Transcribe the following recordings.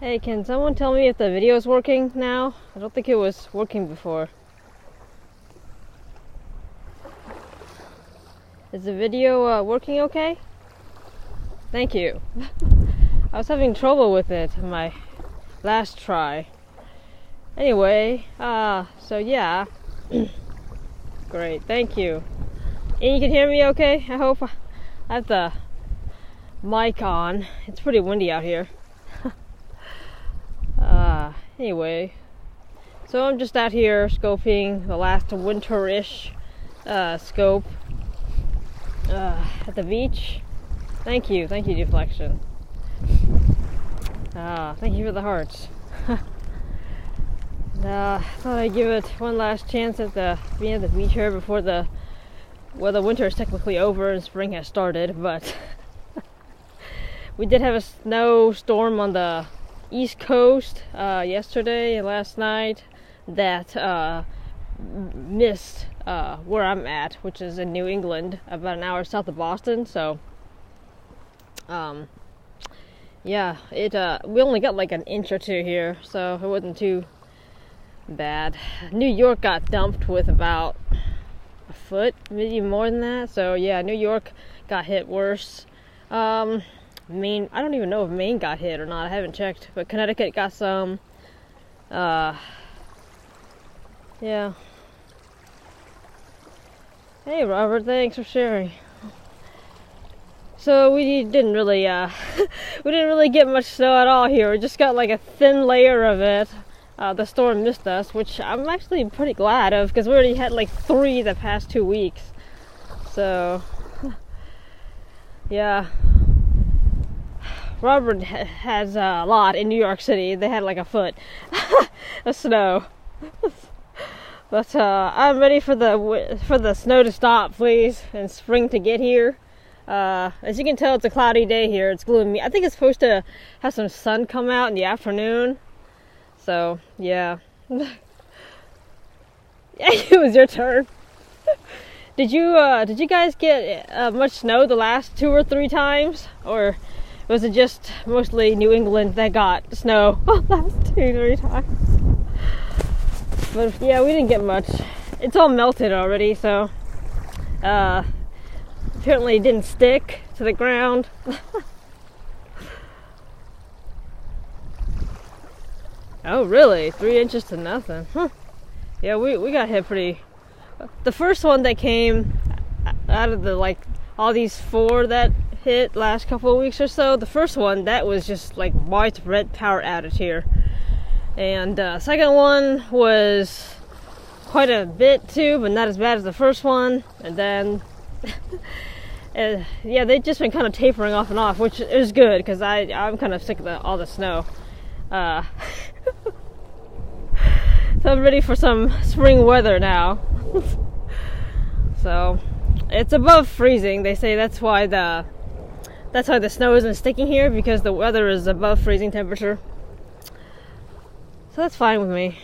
Hey, can someone tell me if the video is working now? I don't think it was working before. Is the video working okay? Thank you. I was having trouble with it in my last try. Anyway, so yeah. Great, thank you. And you can hear me okay? I hope. I have the mic on. It's pretty windy out here. Anyway, so I'm just out here scoping the last winter-ish scope at the beach. Thank you, Deflection. Thank you for the hearts. Thought I'd give it one last chance at being at the beach here before the winter is technically over and spring has started, but we did have a snowstorm on the East Coast yesterday and last night that missed where I'm at, which is in New England, about an hour south of Boston. So yeah, we only got like an inch or two here, so it wasn't too bad. New York got dumped with about a foot, maybe more than that. So yeah, New York got hit worse. Maine, I don't even know if Maine got hit or not. I haven't checked, but Connecticut got some. Yeah. Hey Robert, thanks for sharing. So we didn't really we didn't really get much snow at all here. We just got like a thin layer of it. The storm missed us, which I'm actually pretty glad of, because we already had like 3 the past 2 weeks. So yeah. Robert has a lot in New York City. They had like a foot of snow. But I'm ready for the snow to stop, please, and spring to get here. As you can tell, it's a cloudy day here. It's gloomy. I think it's supposed to have some sun come out in the afternoon. So yeah. Yeah, it was your turn. Did you guys get much snow the last 2 or 3 times, or was it just mostly New England that got snow the last 2-3 times? But yeah, we didn't get much. It's all melted already, so apparently it didn't stick to the ground. Oh really? 3 inches to nothing. Huh. Yeah, we got hit pretty. The first one that came out of the all these 4 that hit last couple of weeks or so, the first one, that was just like widespread power outage here. And second one was quite a bit too, but not as bad as the first one. And then yeah, they've just been kind of tapering off and off, which is good, because I'm kind of sick of all the snow. So I'm ready for some spring weather now. So it's above freezing. They say that's why the snow isn't sticking here, because the weather is above freezing temperature. So that's fine with me.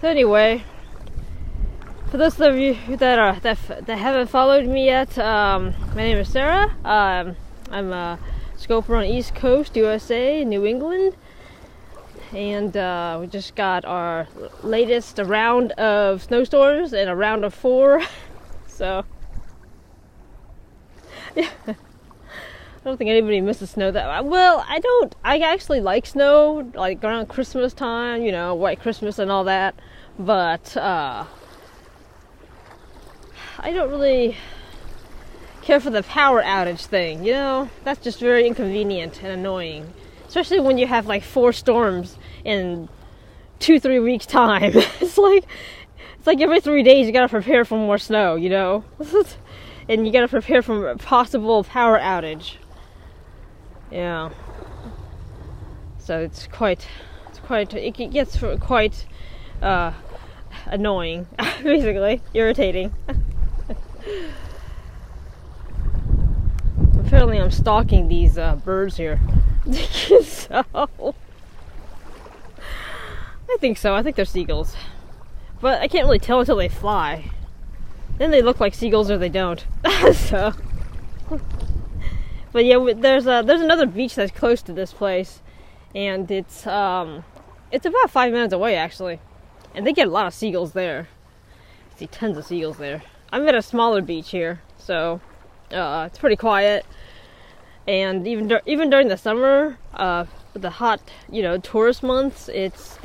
So anyway, for those of you that haven't followed me yet, my name is Sarah. I'm a scoper on East Coast, USA, New England, and we just got our latest round of snowstorms and a round of 4. So yeah, I don't think anybody misses snow that well. I actually like snow, like around Christmas time, White Christmas and all that, but I don't really care for the power outage thing. That's just very inconvenient and annoying, especially when you have like 4 storms in 2-3 weeks time. It's like every 3 days you gotta prepare for more snow, and you gotta prepare for a possible power outage. Yeah, so it gets quite annoying, basically irritating. Apparently I'm stalking these birds here. So think so. I think they're seagulls. But I can't really tell until they fly. Then they look like seagulls or they don't. So, but yeah, there's another beach that's close to this place, and it's about 5 minutes away actually, and they get a lot of seagulls there. I see tons of seagulls there. I'm at a smaller beach here, so it's pretty quiet. And even during the summer, the hot, tourist months, it's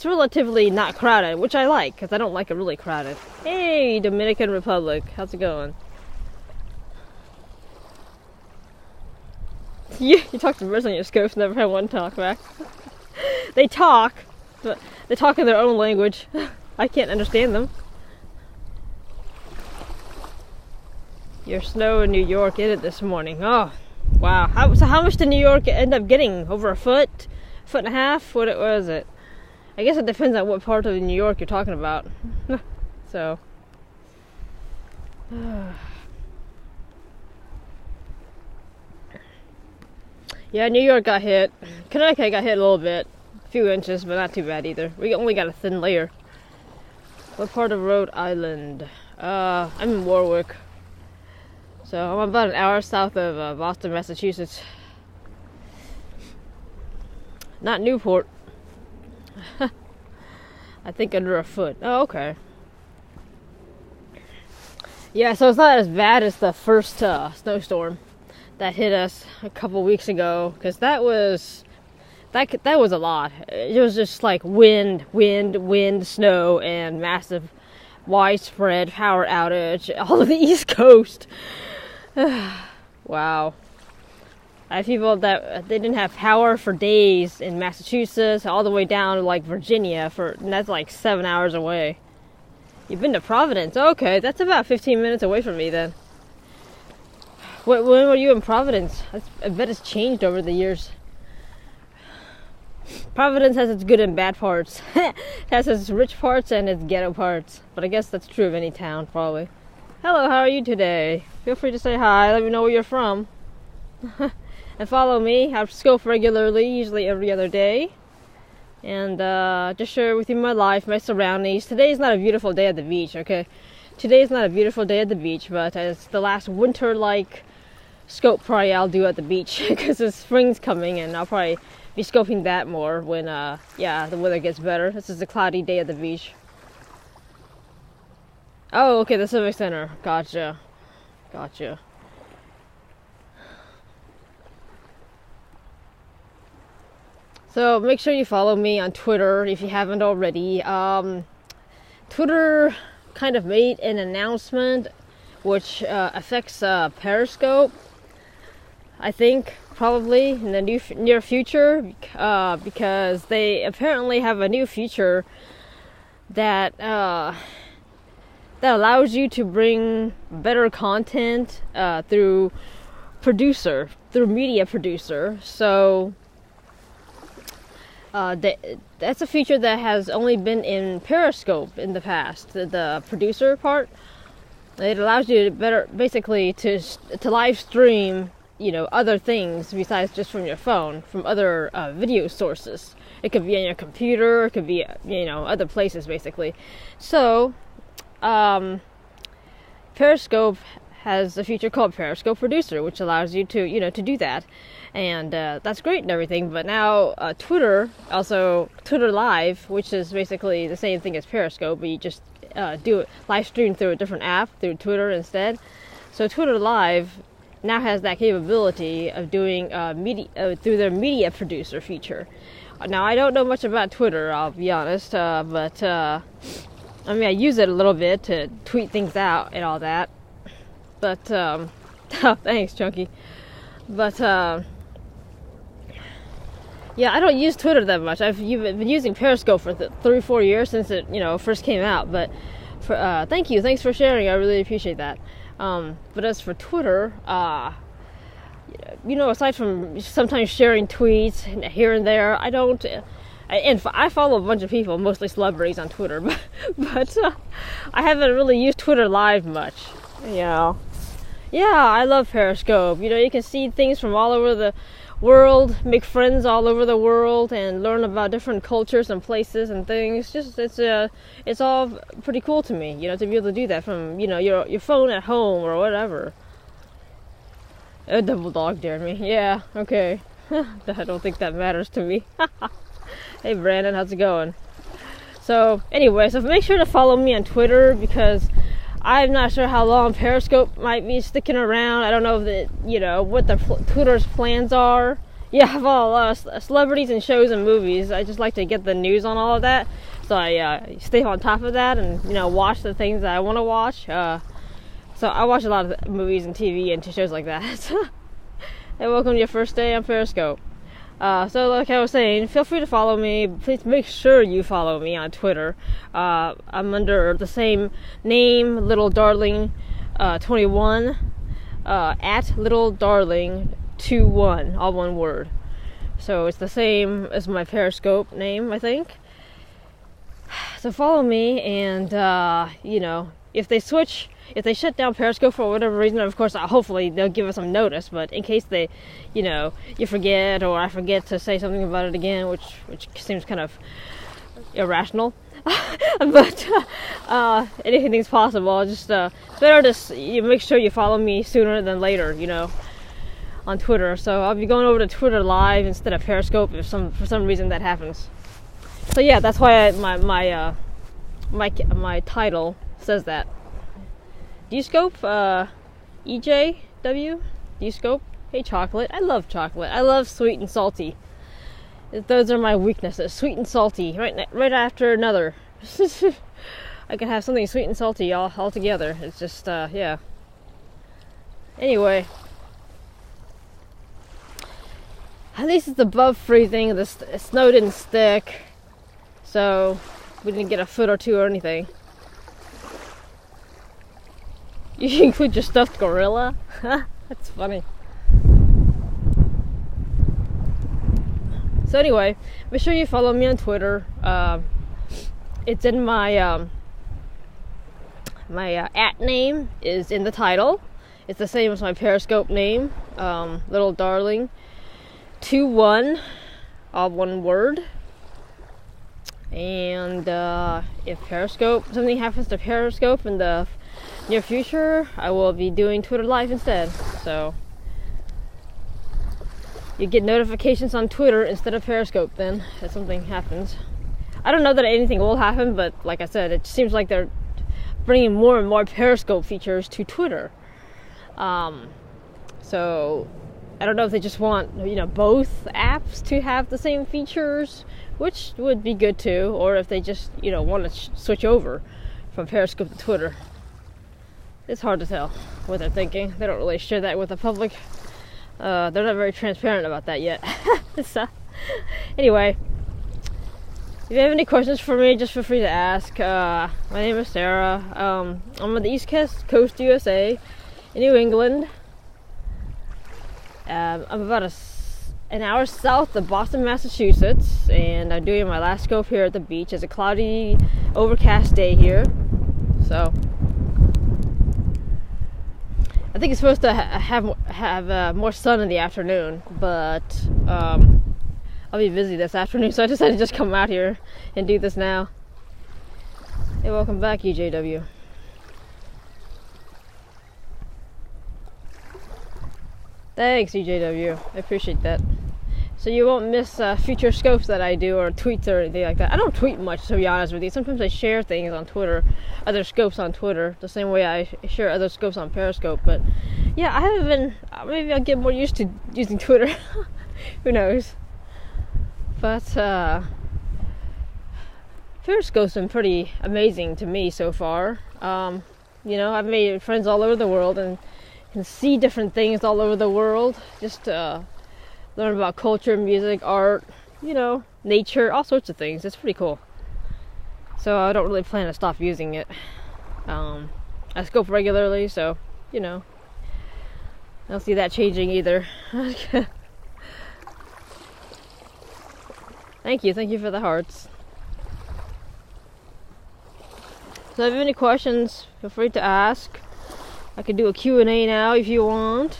relatively not crowded, which I like, because I don't like it really crowded. Hey, Dominican Republic, how's it going? You talk to birds on your scopes, never had one talk back. They talk, but they talk in their own language. I can't understand them. Your snow in New York ended this morning. Oh, wow. So how much did New York end up getting? Over a foot? Foot and a half? What was it? I guess it depends on what part of New York you're talking about. So. Yeah, New York got hit. Connecticut got hit a little bit. A few inches, but not too bad either. We only got a thin layer. What part of Rhode Island? I'm in Warwick. So I'm about an hour south of Boston, Massachusetts. Not Newport. I think under a foot. Oh, okay. Yeah, so it's not as bad as the first snowstorm that hit us a couple weeks ago, because that was a lot. It was just like wind, snow, and massive, widespread power outage all of the East Coast. Wow. I have people that they didn't have power for days in Massachusetts, all the way down to like Virginia, and that's like 7 hours away. You've been to Providence? Okay, that's about 15 minutes away from me then. When were you in Providence? I bet it's changed over the years. Providence has its good and bad parts. It has its rich parts and its ghetto parts. But I guess that's true of any town, probably. Hello, how are you today? Feel free to say hi, let me know where you're from. And follow me. I scope regularly, usually every other day. And just share with you my life, my surroundings. Today's not a beautiful day at the beach, okay? Today's not a beautiful day at the beach, but it's the last winter-like scope probably I'll do at the beach, because the spring's coming, and I'll probably be scoping that more when, the weather gets better. This is a cloudy day at the beach. Oh, okay, the Civic Center. Gotcha. So make sure you follow me on Twitter if you haven't already. Twitter kind of made an announcement which affects Periscope, I think, probably in the near future, because they apparently have a new feature that allows you to bring better content through Media Producer. So that's a feature that has only been in Periscope in the past, the producer part. It allows you to basically to live stream, other things besides just from your phone, from other video sources. It could be on your computer, it could be, other places basically. So, Periscope has a feature called Periscope Producer, which allows you to, to do that. And that's great and everything, but now Twitter Live, which is basically the same thing as Periscope, but you just do it live stream through a different app, through Twitter instead. So Twitter Live now has that capability of doing through their Media Producer feature. Now, I don't know much about Twitter, I'll be honest, but I use it a little bit to tweet things out and all that. But oh, thanks, Chunky. But yeah, I don't use Twitter that much. I've been using Periscope for 3 or 4 years since it, first came out. But thanks for sharing. I really appreciate that. But as for Twitter, aside from sometimes sharing tweets here and there, I don't. And I follow a bunch of people, mostly celebrities, on Twitter, but I haven't really used Twitter Live much. Yeah, I love Periscope. You can see things from all over the world, make friends all over the world, and learn about different cultures and places and things. Just it's all pretty cool to me, to be able to do that from your phone at home or whatever. A double dog dared me. Yeah, okay. I don't think that matters to me. Hey Brandon, how's it going? So anyway, so make sure to follow me on Twitter, because I'm not sure how long Periscope might be sticking around. I don't know what the Twitter's plans are. Yeah, I follow a lot of celebrities and shows and movies. I just like to get the news on all of that, so I stay on top of that and watch the things that I want to watch. So I watch a lot of movies and TV and shows like that. Hey, welcome to your first day on Periscope. So like I was saying, feel free to follow me. Please make sure you follow me on Twitter. I'm under the same name, Little Darling 21, at Little Darling 21, all one word. So it's the same as my Periscope name, I think. So follow me, and if they shut down Periscope for whatever reason, of course, hopefully they'll give us some notice, but in case they, you forget, or I forget to say something about it again, which seems kind of irrational, but anything's possible. Just better to you make sure you follow me sooner than later, on Twitter. So I'll be going over to Twitter Live instead of Periscope if for some reason that happens. So yeah, that's why my title says that. D-Scope, EJW, D-Scope. Hey, chocolate. I love chocolate. I love sweet and salty. Those are my weaknesses. Sweet and salty, right after another. I can have something sweet and salty all together. It's just, yeah. Anyway. At least it's above freezing. The snow didn't stick. So, we didn't get a foot or two or anything. You include your stuffed gorilla? That's funny. So anyway, make sure you follow me on Twitter. It's in my at name is in the title. It's the same as my Periscope name, Little Darling 21, all one word. And if something happens to Periscope in the near future, I will be doing Twitter Live instead. So you get notifications on Twitter instead of Periscope then, if something happens. I don't know that anything will happen, but like I said, it seems like they're bringing more and more Periscope features to Twitter. So I don't know if they just want both apps to have the same features, which would be good too, or if they just want to switch over from Periscope to Twitter. It's hard to tell what they're thinking. They don't really share that with the public. They're not very transparent about that yet. So, anyway, if you have any questions for me, just feel free to ask. My name is Sarah. I'm on the East Coast USA, in New England. I'm about an hour south of Boston, Massachusetts, and I'm doing my last scope here at the beach. It's a cloudy, overcast day here, so I think it's supposed to have more sun in the afternoon, but I'll be busy this afternoon, so I decided to just come out here and do this now. Hey, welcome back, EJW. Thanks, EJW. I appreciate that. So you won't miss future scopes that I do, or tweets or anything like that. I don't tweet much, to be honest with you. Sometimes I share things on Twitter, other scopes on Twitter, the same way I share other scopes on Periscope. But yeah, I haven't been. Maybe I'll get more used to using Twitter. Who knows? But Periscope's been pretty amazing to me so far. I've made friends all over the world and can see different things all over the world. Just learn about culture, music, art, nature, all sorts of things. It's pretty cool. So I don't really plan to stop using it. I scope regularly, so I don't see that changing either. Thank you for the hearts. So if you have any questions, feel free to ask. I could do a Q&A now if you want.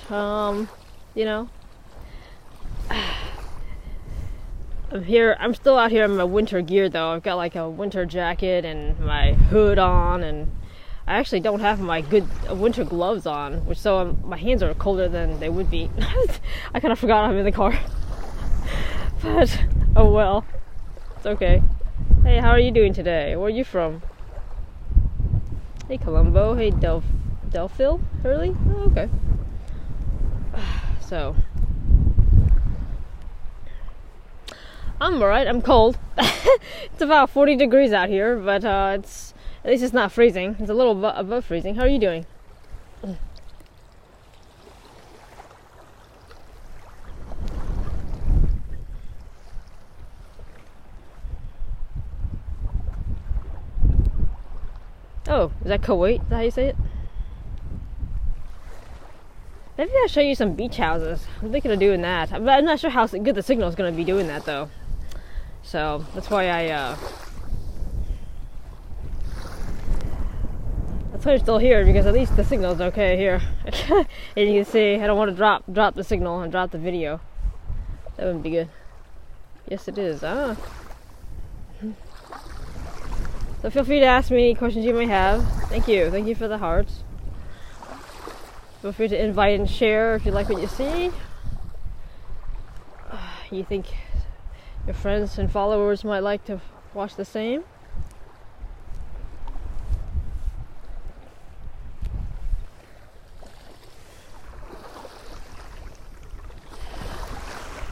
I'm still out here in my winter gear though. I've got like a winter jacket and my hood on, and I actually don't have my good winter gloves on, which so my hands are colder than they would be. I kind of forgot I'm in the car. But, oh well. It's okay. Hey, how are you doing today? Where are you from? Hey, Colombo. Hey, Delphil? Hurley? Oh, okay. So, I'm alright. I'm cold. It's about 40 degrees out here, but at least it's not freezing. It's a little above freezing. How are you doing? Oh, is that Kuwait? Is that how you say it? Maybe I'll show you some beach houses. I'm thinking of doing that. But I'm not sure how good the signal is going to be doing that, though. So, that's why that's why I'm still here, because at least the signal's okay here. And you can see, I don't want to drop the signal and drop the video. That wouldn't be good. Yes, it is. Ah. So feel free to ask me any questions you may have. Thank you. Thank you for the hearts. Feel free to invite and share if you like what you see. You think your friends and followers might like to watch the same?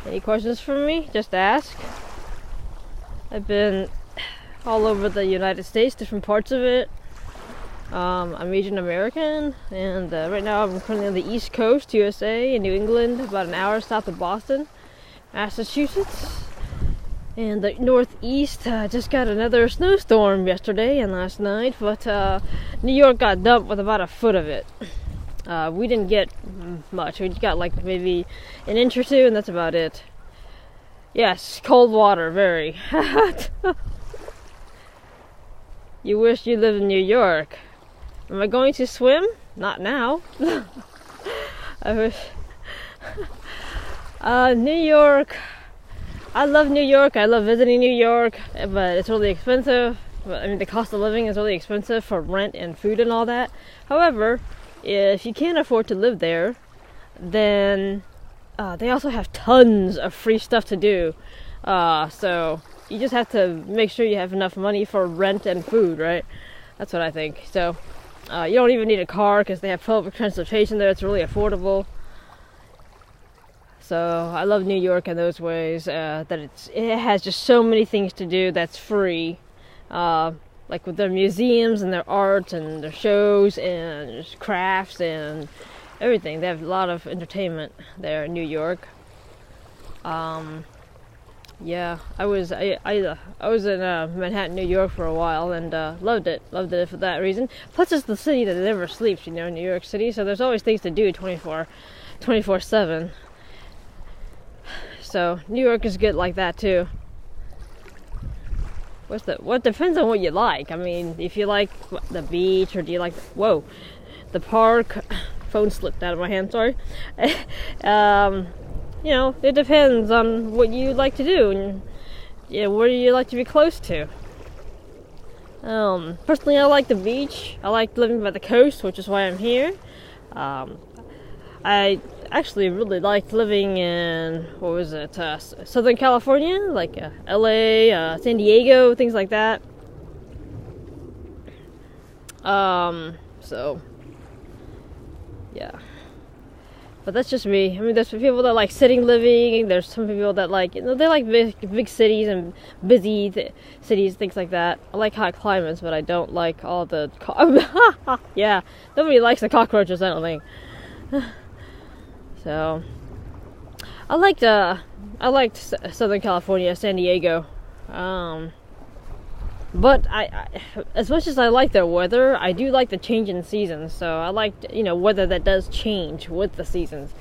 Any questions for me? Just ask. I've been all over the United States, different parts of it. I'm Asian American, and right now I'm currently on the East Coast, USA, in New England, about an hour south of Boston, Massachusetts. And the Northeast just got another snowstorm yesterday and last night, but New York got dumped with about a foot of it. We didn't get much. We got like maybe an inch or two, and that's about it. Yes, cold water, very. You wish you lived in New York. Am I going to swim? Not now. I wish. New York. I love New York. I love visiting New York, but it's really expensive. I mean, the cost of living is really expensive for rent and food and all that. However, if you can't afford to live there, then they also have tons of free stuff to do. So you just have to make sure you have enough money for rent and food, right? That's what I think. So you don't even need a car because they have public transportation there. It's really affordable. So I love New York in those ways, that it has just so many things to do that's free. Like with their museums and their art and their shows and crafts and everything. They have a lot of entertainment there in New York. Yeah, I was in Manhattan, New York for a while, and loved it for that reason. Plus, it's the city that never sleeps, you know, New York City. So there's always things to do 24/7. So New York is good like that too. What depends on what you like. I mean, if you like the beach, or do you like the park? Phone slipped out of my hand. Sorry. You know, it depends on what you like to do and where you like to be close to. Personally, I like the beach. I like living by the coast, which is why I'm here. I actually really liked living in, Southern California, like LA, San Diego, things like that. So, yeah. But that's just me. I mean, there's people that like city living. There's some people that like, they like big cities and busy cities, things like that. I like hot climates, but I don't like all the yeah, nobody likes the cockroaches, I don't think. So I liked Southern California, San Diego. But I as much as I like their weather, I do like the change in seasons. So I like, weather that does change with the seasons.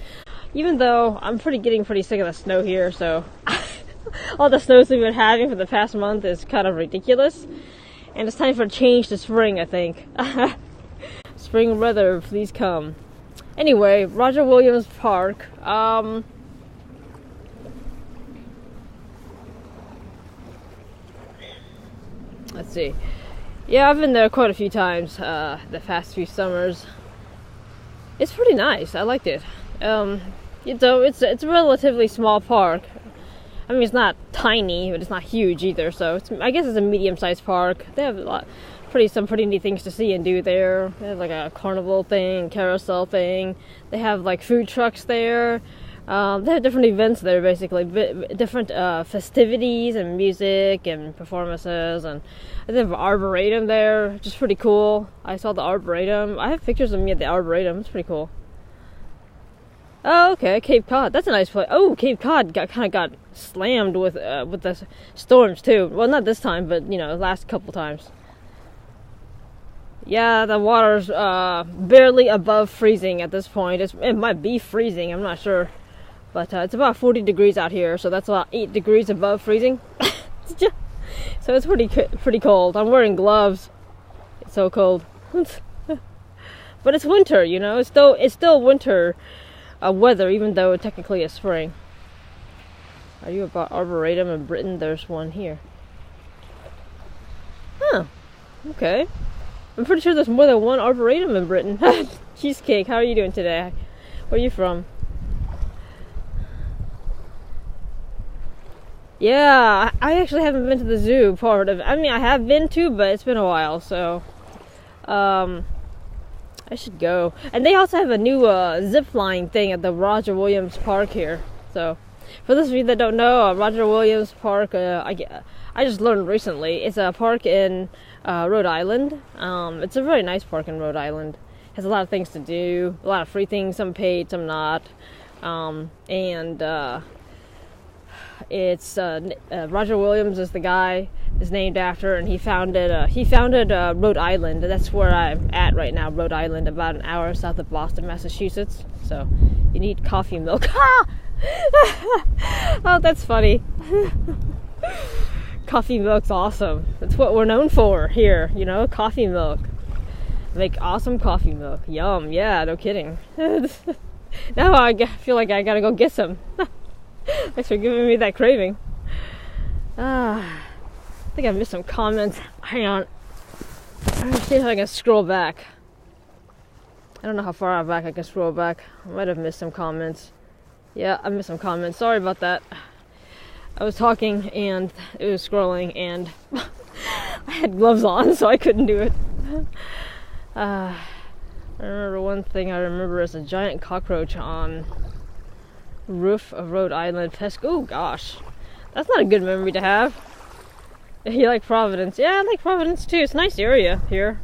Even though I'm getting pretty sick of the snow here, so all the snows we've been having for the past month is kind of ridiculous. And it's time for a change to spring, I think. Spring weather, please come. Anyway, Roger Williams Park. Let's see. Yeah, I've been there quite a few times the past few summers. It's pretty nice. I liked it. It's a relatively small park. I mean, it's not tiny, but it's not huge either. So I guess it's a medium-sized park. They have some pretty neat things to see and do there. They have like a carnival thing, carousel thing. They have like food trucks there. They have different events there, basically, different festivities and music and performances, and they have an arboretum there, which is pretty cool. I saw the arboretum. I have pictures of me at the arboretum. It's pretty cool. Oh, okay, Cape Cod. That's a nice place. Oh, Cape Cod kind of got slammed with the storms too. Well, not this time, but you know, last couple times. Yeah, the water's barely above freezing at this point. It might be freezing. I'm not sure. But it's about 40 degrees out here, so that's about 8 degrees above freezing. So it's pretty cold. I'm wearing gloves. It's so cold. But it's winter, you know. It's still winter weather, even though it technically is spring. Are you about Arboretum in Britain? There's one here. Huh. Okay. I'm pretty sure there's more than one Arboretum in Britain. Cheesecake, how are you doing today? Where are you from? Yeah, I actually haven't been to the zoo part of it. I mean, I have been to, but it's been a while, so I should go. And they also have a new zip line thing at the Roger Williams Park here. So, for those of you that don't know, Roger Williams Park, I just learned recently. It's a park in Rhode Island. It's a very nice park in Rhode Island. It has a lot of things to do, a lot of free things, some paid, some not. It's Roger Williams is the guy is named after, and he founded Rhode Island. That's where I'm at right now, Rhode Island, about an hour south of Boston, Massachusetts. So you need coffee milk. Oh, that's funny. Coffee milk's awesome. That's what we're known for here, you know, coffee milk. Make awesome coffee milk. Yum. Yeah, no kidding. Now I feel like I gotta go get some. Thanks for giving me that craving. I think I missed some comments. Hang on. Let me see if I can scroll back. I don't know how far back I can scroll back. I might have missed some comments. Yeah, I missed some comments. Sorry about that. I was talking and it was scrolling and I had gloves on, so I couldn't do it. I remember one thing I remember is a giant cockroach on roof of Rhode Island. Oh gosh, that's not a good memory to have. You like Providence? Yeah, I like Providence too. It's a nice area here.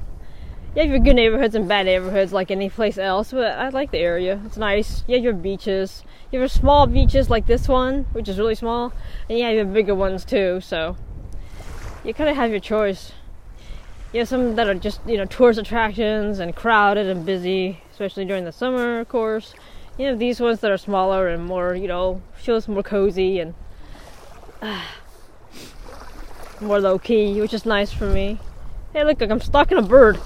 You have your good neighborhoods and bad neighborhoods like any place else, but I like the area. It's nice. You have your beaches. You have your small beaches like this one, which is really small, and you have your bigger ones too, so you kind of have your choice. You have some that are just, you know, tourist attractions and crowded and busy, especially during the summer, of course. You have these ones that are smaller and more, you know, feels more cozy and more low-key, which is nice for me. Hey, look, I'm stalking a bird.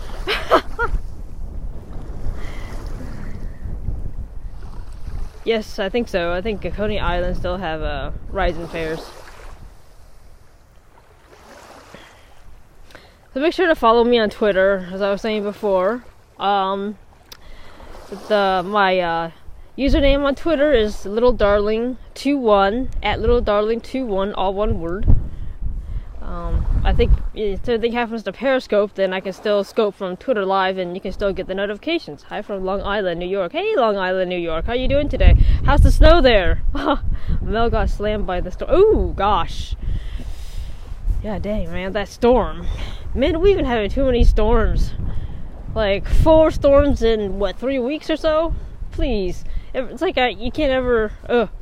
Yes, I think so. I think Coney Island still have rising fares. So make sure to follow me on Twitter, as I was saying before. My username on Twitter is littledarling21 at littledarling21, all one word. I think if anything happens to Periscope, then I can still scope from Twitter Live, and you can still get the notifications. Hi from Long Island, New York. Hey, Long Island, New York. How you doing today? How's the snow there? Mel got slammed by the storm. Oh gosh. Yeah, dang, man, that storm. Man, we've been having too many storms. Like 4 storms in what, 3 weeks or so? Please. It's like you can't ever.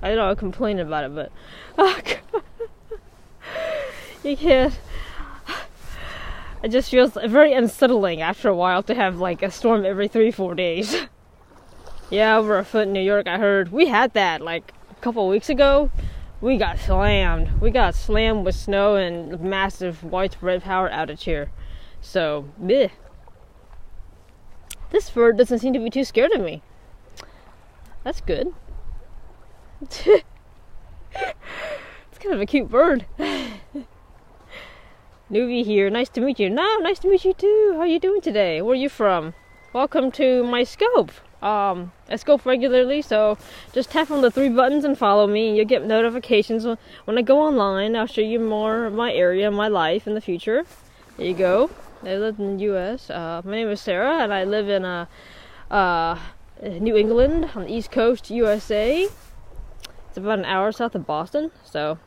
I know I'm complaining about it, but you can't. It just feels very unsettling after a while to have like a storm every 3-4 days. Yeah, over a foot in New York, I heard. We had that like a couple weeks ago. We got slammed. We got slammed with snow and massive widespread power outage here. So, bleh. This bird doesn't seem to be too scared of me. That's good. It's kind of a cute bird. Newbie here. Nice to meet you. No, nice to meet you too. How are you doing today? Where are you from? Welcome to my scope. I scope regularly, so just tap on the 3 buttons and follow me, and you'll get notifications when I go online. I'll show you more of my area, my life in the future. There you go. I live in the U.S. My name is Sarah, and I live in New England on the East Coast, USA. It's about an hour south of Boston, so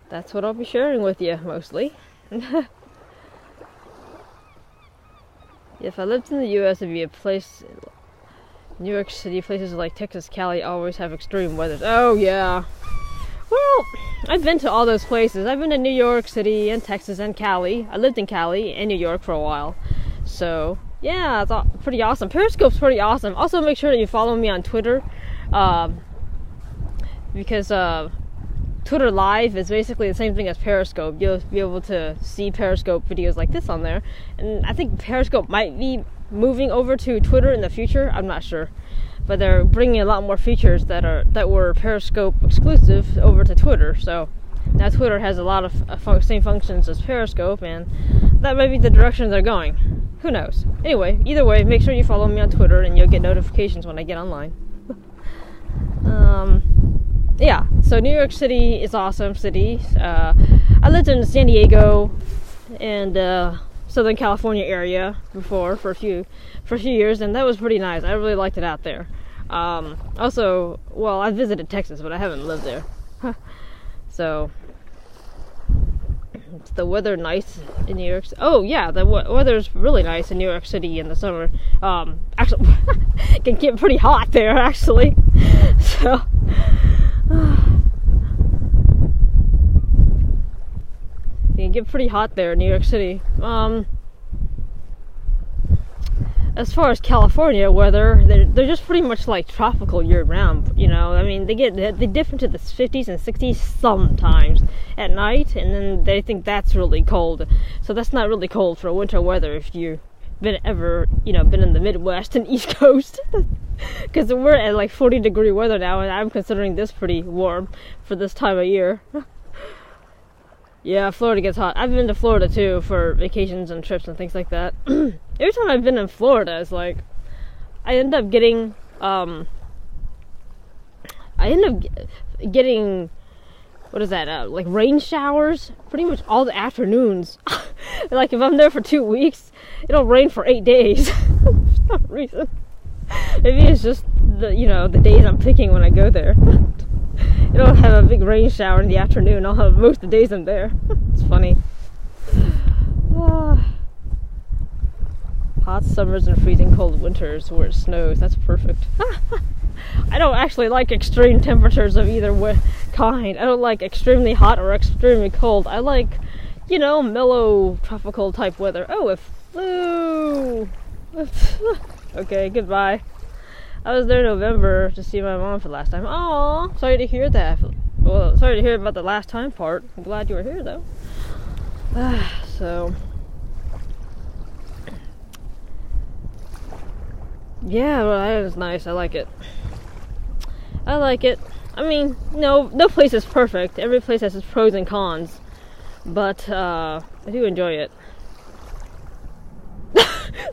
that's what I'll be sharing with you mostly. If I lived in the U.S., it'd be a place. New York City, places like Texas, Cali always have extreme weather. Oh yeah. Well, I've been to all those places. I've been to New York City and Texas and Cali. I lived in Cali and New York for a while. So yeah, it's pretty awesome. Periscope's pretty awesome. Also, make sure that you follow me on Twitter, because Twitter Live is basically the same thing as Periscope. You'll be able to see Periscope videos like this on there. And I think Periscope might be moving over to Twitter in the future. I'm not sure, but they're bringing a lot more features that were Periscope exclusive over to Twitter. So now Twitter has a lot of same functions as Periscope, and that might be the direction they're going. Who knows? Anyway, either way, make sure you follow me on Twitter, and you'll get notifications when I get online. Yeah, so New York City is awesome city. I lived in San Diego and Southern California area before for a few years, and that was pretty nice. I really liked it out there. Also, well, I visited Texas, but I haven't lived there. So, is the weather nice in New York? Oh yeah, the weather's really nice in New York City in the summer. Actually, it can get pretty hot there actually. So. It can get pretty hot there in New York City. As far as California weather, they're just pretty much like tropical year round. You know, I mean, they dip into the 50s and 60s sometimes at night, and then they think that's really cold. So that's not really cold for winter weather if you've been in the Midwest and East Coast. Because we're at like 40-degree weather now, and I'm considering this pretty warm for this time of year. Yeah, Florida gets hot. I've been to Florida too for vacations and trips and things like that. Every time I've been in Florida, it's like I end up getting what is that? Like rain showers pretty much all the afternoons. Like if I'm there for 2 weeks, it'll rain for 8 days for some reason. Maybe it's just the days I'm picking when I go there. It'll have a big rain shower in the afternoon. I'll have most of the days I'm there. It's funny. Hot summers and freezing cold winters where it snows. That's perfect. I don't actually like extreme temperatures of either kind. I don't like extremely hot or extremely cold. I like, mellow tropical type weather. Oh, it flew. Okay, goodbye. I was there in November to see my mom for the last time. Aw, sorry to hear that. Well, sorry to hear about the last time part. I'm glad you were here, though. So, yeah, Rhode Island is nice. I like it. I mean, no place is perfect. Every place has its pros and cons. But, I do enjoy it.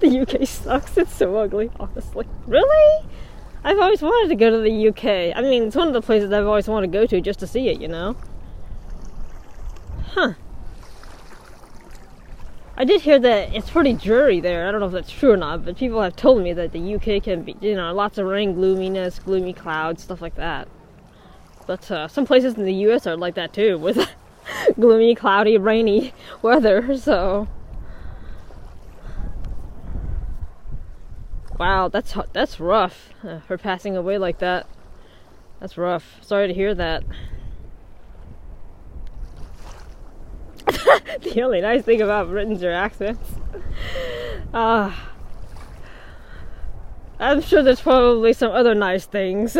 The UK sucks. It's so ugly, honestly. Really? I've always wanted to go to the UK. I mean, it's one of the places I've always wanted to go to just to see it, Huh. I did hear that it's pretty dreary there. I don't know if that's true or not, but people have told me that the UK can be, lots of rain, gloominess, gloomy clouds, stuff like that. But some places in the US are like that too, with gloomy, cloudy, rainy weather, so... Wow, that's rough. Her passing away like that. That's rough. Sorry to hear that. The only nice thing about Britain's your accents. I'm sure there's probably some other nice things.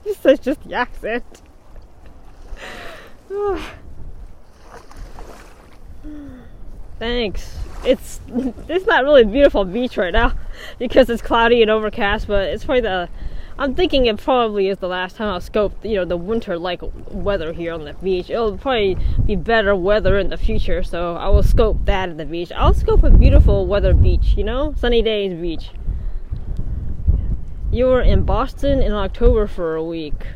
It's just the accent. Thanks. It's not really a beautiful beach right now because it's cloudy and overcast, but it's probably I'm thinking it probably is the last time I'll scope, the winter-like weather here on the beach. It'll probably be better weather in the future, so I will scope that at the beach. I'll scope a beautiful weather beach, sunny days beach. You were in Boston in October for a week.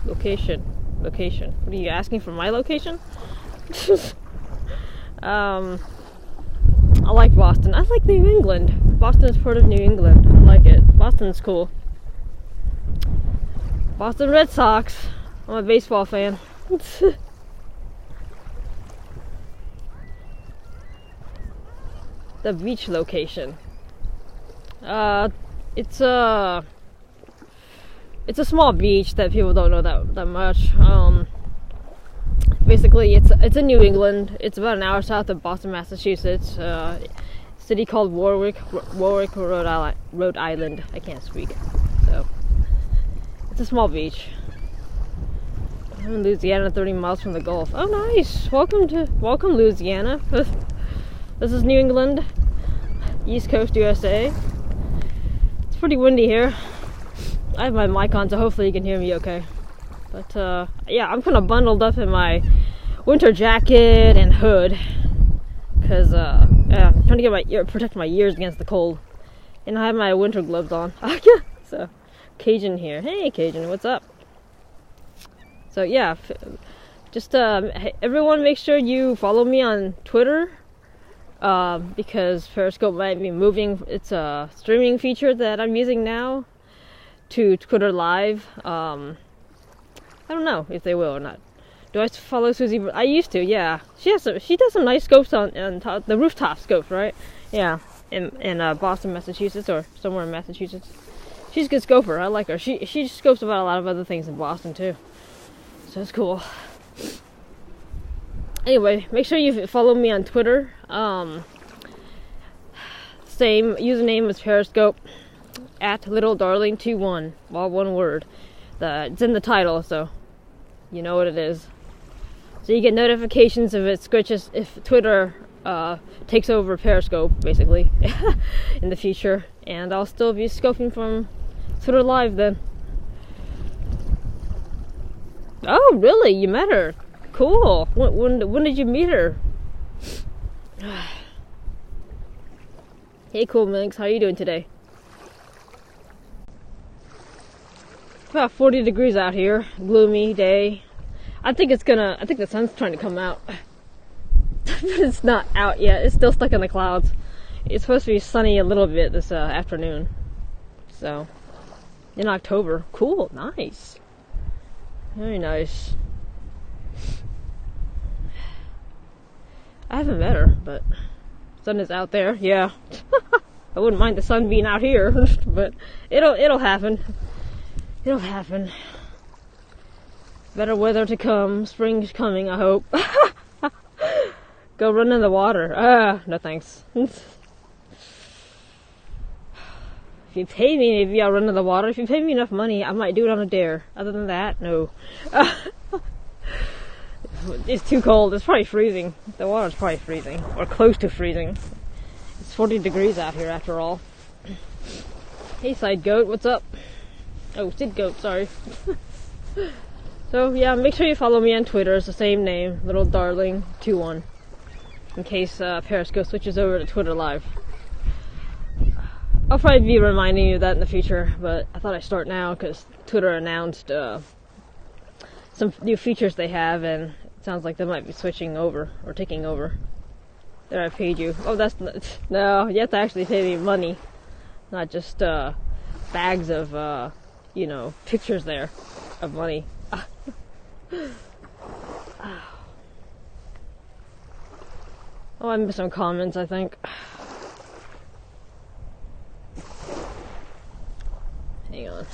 Location. What are you asking for, my location? I like Boston. I like New England. Boston is part of New England. I like it. Boston's cool. Boston Red Sox. I'm a baseball fan. The beach location. It's a small beach that people don't know that much. Basically, it's in New England. It's about an hour south of Boston, Massachusetts. City called Warwick, Rhode Island. I can't speak. So it's a small beach. I'm in Louisiana, 30 miles from the Gulf. Oh, nice! Welcome, Louisiana. This is New England, East Coast, USA. It's pretty windy here. I have my mic on, so hopefully you can hear me okay. But yeah, I'm kind of bundled up in my winter jacket and hood because I'm trying to get protect my ears against the cold, and I have my winter gloves on. So Cajun here. Hey Cajun, what's up? So yeah, just everyone make sure you follow me on Twitter because Periscope might be moving its streaming feature that I'm using now to Twitter Live. I don't know if they will or not. Do I follow Susie? I used to, yeah. She does some nice scopes on the rooftop scopes, right? Yeah, in Boston, Massachusetts, or somewhere in Massachusetts. She's a good scoper. I like her. She scopes about a lot of other things in Boston too, so it's cool. Anyway, make sure you follow me on Twitter. Same username as Periscope, @littledarling21, all one word. It's in the title, so you know what it is. So you get notifications if Twitter takes over Periscope, basically, in the future. And I'll still be scoping from Twitter Live then. Oh, really? You met her? Cool. When did you meet her? Hey, cool Minx. How are you doing today? About 40 degrees out here. Gloomy day. I think the sun's trying to come out. But it's not out yet. It's still stuck in the clouds. It's supposed to be sunny a little bit this afternoon. So, in October. Cool. Nice. Very nice. I haven't met her, but sun is out there. Yeah. I wouldn't mind the sun being out here, but it'll happen. It'll happen. Better weather to come. Spring's coming, I hope. Go run in the water. No thanks. If you pay me, maybe I'll run in the water. If you pay me enough money, I might do it on a dare. Other than that, no. It's too cold. It's probably freezing. The water's probably freezing. Or close to freezing. It's 40 degrees out here after all. Hey, side goat, what's up? Oh, Sid Goat, sorry. So, yeah, make sure you follow me on Twitter. It's the same name, littledarling21. In case Periscope switches over to Twitter Live. I'll probably be reminding you of that in the future, but I thought I'd start now because Twitter announced some new features they have, and it sounds like they might be switching over, or taking over. There, I paid you. Oh, that's not... No, you have to actually pay me money. Not just bags of... pictures there of money. Oh, I missed some comments, I think. Hang on.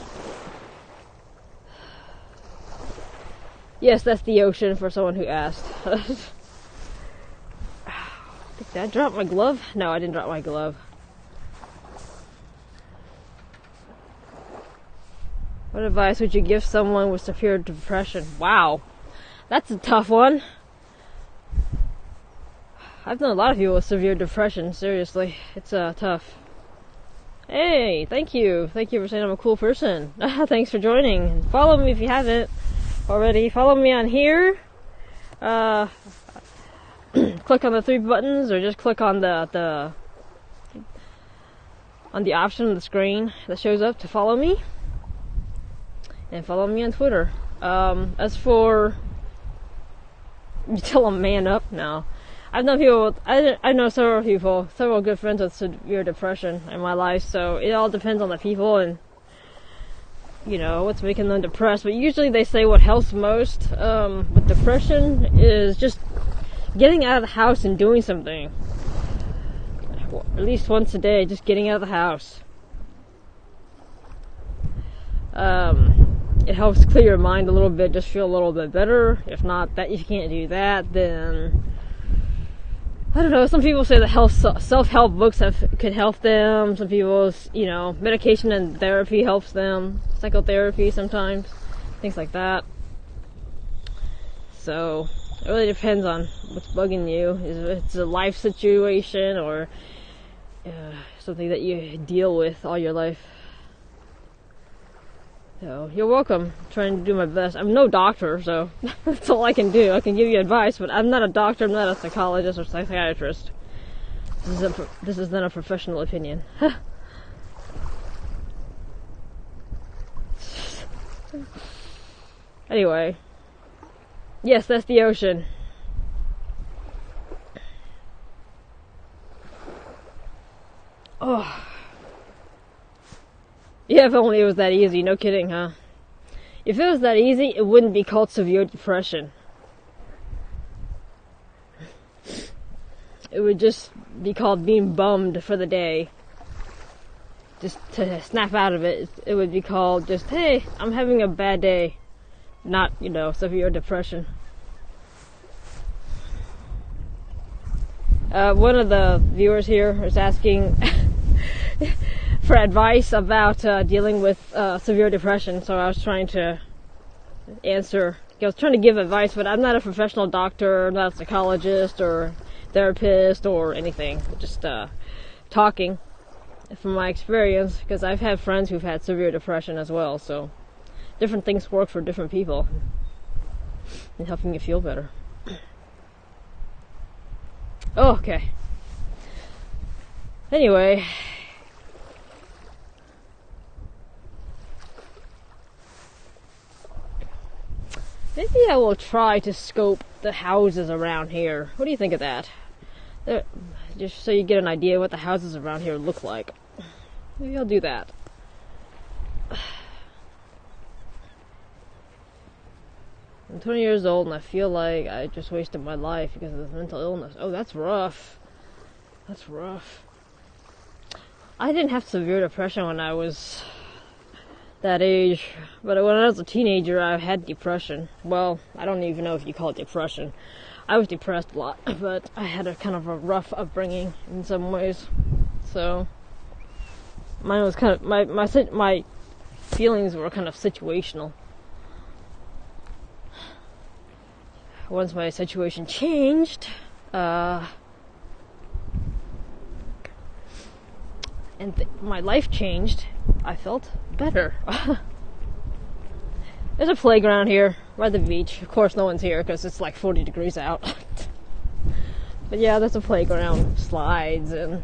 Yes, that's the ocean for someone who asked. Did I drop my glove? No, I didn't drop my glove. What advice would you give someone with severe depression? Wow, that's a tough one. I've known a lot of people with severe depression, seriously. It's tough. Hey, thank you. Thank you for saying I'm a cool person. Thanks for joining. Follow me if you haven't already. Follow me on here. Click on the 3 buttons, or just click on the option on the screen that shows up to follow me. And follow me on Twitter. As for you tell a man up now. I know several good friends with severe depression in my life, so it all depends on the people and, you know, what's making them depressed. But usually they say what helps most with depression is just getting out of the house and doing something. At least once a day, just getting out of the house. It helps clear your mind a little bit, just feel a little bit better. If you can't do that, then I don't know, some people say that self-help books could help them. Some people, you know, medication and therapy helps them. Psychotherapy sometimes. Things like that. So, it really depends on what's bugging you. If it's a life situation or something that you deal with all your life. So, you're welcome. I'm trying to do my best. I'm no doctor, so that's all I can do. I can give you advice, but I'm not a doctor, I'm not a psychologist or psychiatrist. This is not a professional opinion. Anyway. Yes, that's the ocean. Oh. Yeah, if only it was that easy. No kidding, huh? If it was that easy, it wouldn't be called severe depression. It would just be called being bummed for the day. Just to snap out of it, it would be called just, hey, I'm having a bad day. Not, you know, severe depression. One of the viewers here is asking for advice about dealing with severe depression, so I was trying to answer. I was trying to give advice, but I'm not a professional doctor, I'm not a psychologist or therapist or anything. Just talking from my experience, because I've had friends who've had severe depression as well, so different things work for different people in helping you feel better. Oh, okay. Anyway. Maybe I will try to scope the houses around here. What do you think of that? Just so you get an idea what the houses around here look like. Maybe I'll do that. I'm 20 years old and I feel like I just wasted my life because of this mental illness. Oh, that's rough. That's rough. I didn't have severe depression when I was that age, but when I was a teenager I had depression. Well, I don't even know if you call it depression. I was depressed a lot, but I had a kind of a rough upbringing in some ways. So mine was kind of my feelings were kind of situational. Once my situation changed, and my life changed, I felt better. There's a playground here, by the beach. Of course no one's here because it's like 40 degrees out. But yeah, there's a playground, slides, and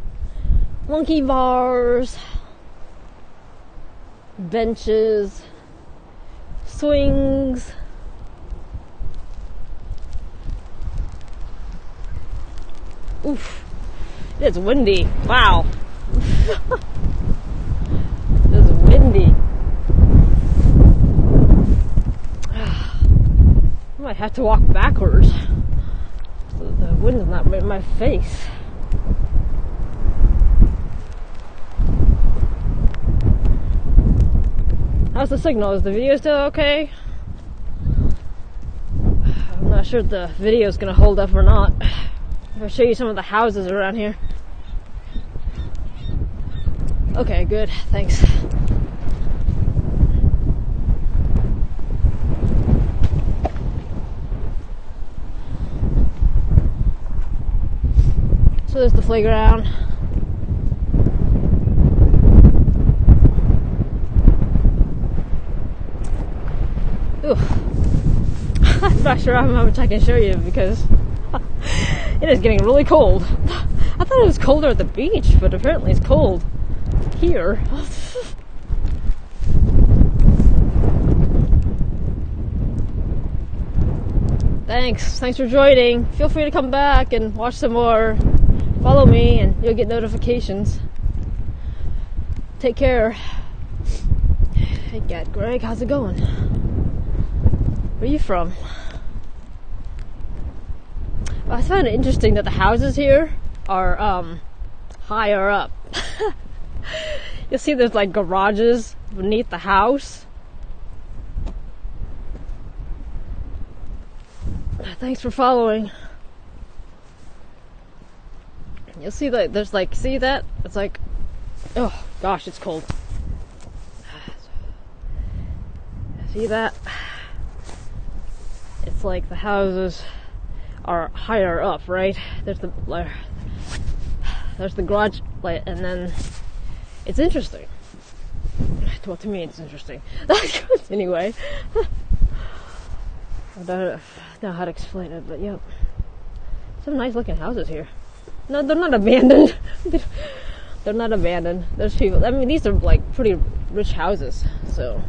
monkey bars, benches, swings. Oof, it's windy. Wow. It's windy. I might have to walk backwards so the wind is not in my face. How's the signal? Is the video still okay? I'm not sure if the video is going to hold up or not. I'll show you some of the houses around here. Okay, good. Thanks. So there's the playground. not sure how much I can show you because it is getting really cold. I thought it was colder at the beach, but apparently it's cold here. Thanks for joining. Feel free to come back and watch some more. Follow me and you'll get notifications. Take care. Hey, Gat Greg, how's it going? Where are you from? I find it interesting that the houses here are higher up. You'll see there's like garages beneath the house. Thanks for following. You'll see that there's like, see that? It's like, oh gosh, it's cold. See that? It's like the houses are higher up, right? There's the garage, and then it's interesting. Well, to me, it's interesting. Anyway, I don't know how to explain it, but yep, some nice looking houses here. No, they're not abandoned. They're not abandoned. There's people. I mean, these are like pretty rich houses, so.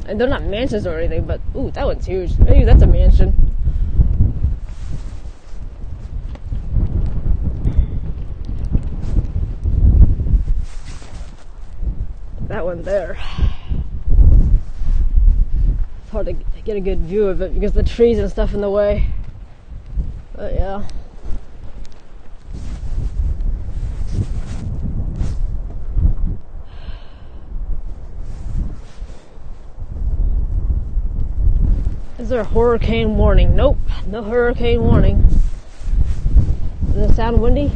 And they're not mansions or anything, but ooh, that one's huge. Maybe that's a mansion. That one there. It's hard to get a good view of it because the trees and stuff in the way. But yeah. Is there a hurricane warning? Nope, no hurricane warning. Does it sound windy?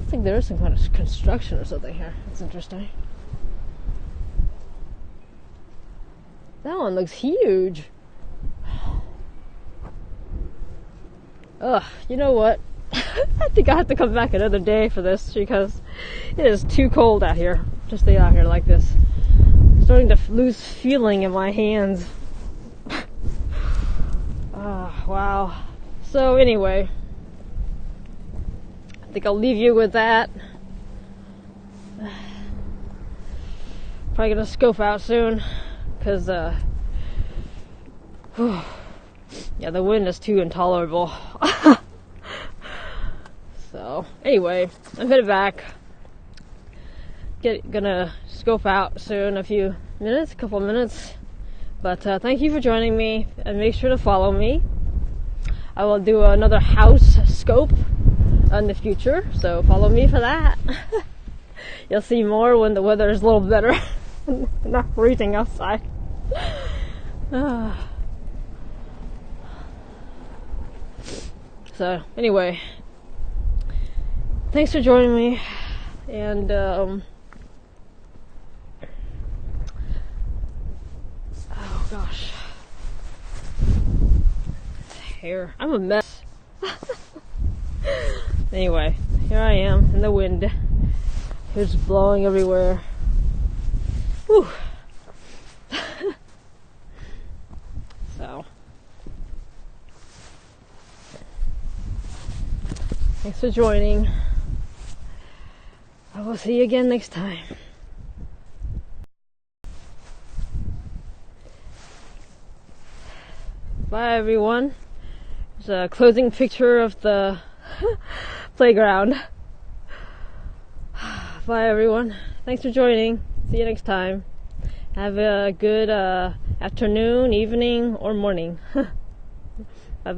I think there is some kind of construction or something here. That's interesting. That one looks huge. Ugh, you know what? I think I have to come back another day for this because it is too cold out here to stay out here like this. I'm starting to lose feeling in my hands. Wow. So anyway, I think I'll leave you with that. Probably gonna scope out soon because yeah, the wind is too intolerable. So anyway, I'm headed back. Gonna scope out soon, a couple minutes. But thank you for joining me, and make sure to follow me. I will do another house scope in the future, so follow me for that. You'll see more when the weather is a little better. Not freezing outside. So anyway, thanks for joining me, and oh gosh, hair, I'm a mess. Anyway, here I am in the wind. It's blowing everywhere. Whew. So thanks for joining. I will see you again next time. Bye everyone. There's a closing picture of the playground. Bye everyone. Thanks for joining. See you next time. Have a good afternoon, evening, or morning. Bye bye.